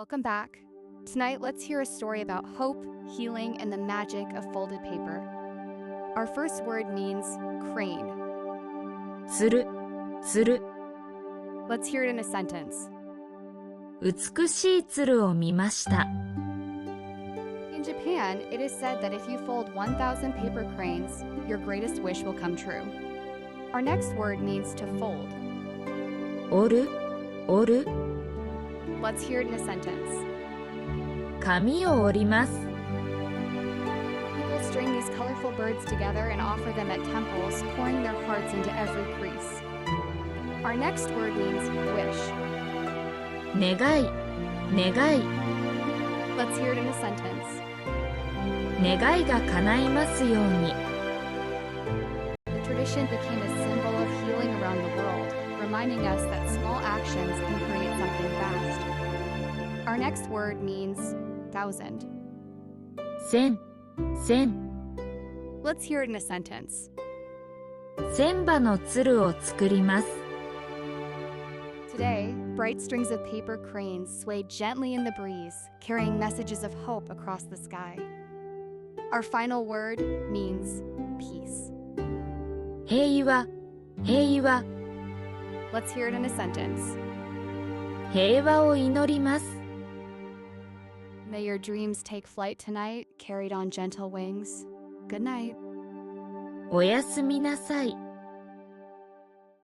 Welcome back. Tonight, let's hear a story about hope, healing, and the magic of folded paper. Our first word means crane. つる、つる。 Let's hear it in a sentence. 美しい鶴を見ました。 In Japan, it is said that if you fold 1,000 paper cranes, your greatest wish will come true. Our next word means to fold. 折る、折る。 Let's hear it in a sentence. 紙を折ります。 People string these colorful birds together and offer them at temples, pouring their hearts into every crease. Our next word means wish. 願い、願い。 Let's hear it in a sentence. 願いが叶いますように。 The tradition became a symbol of healing around the world, reminding us that small actions can create something vast. Our next word means thousand. 千、千。 Let's hear it in a sentence. 千羽の鶴を作ります。 Today, bright strings of paper cranes sway gently in the breeze, carrying messages of hope across the sky. Our final word means peace. 平和、平和。 Let's hear it in a sentence. 平和を祈ります。 May your dreams take flight tonight, carried on gentle wings. Good night. おやすみなさい。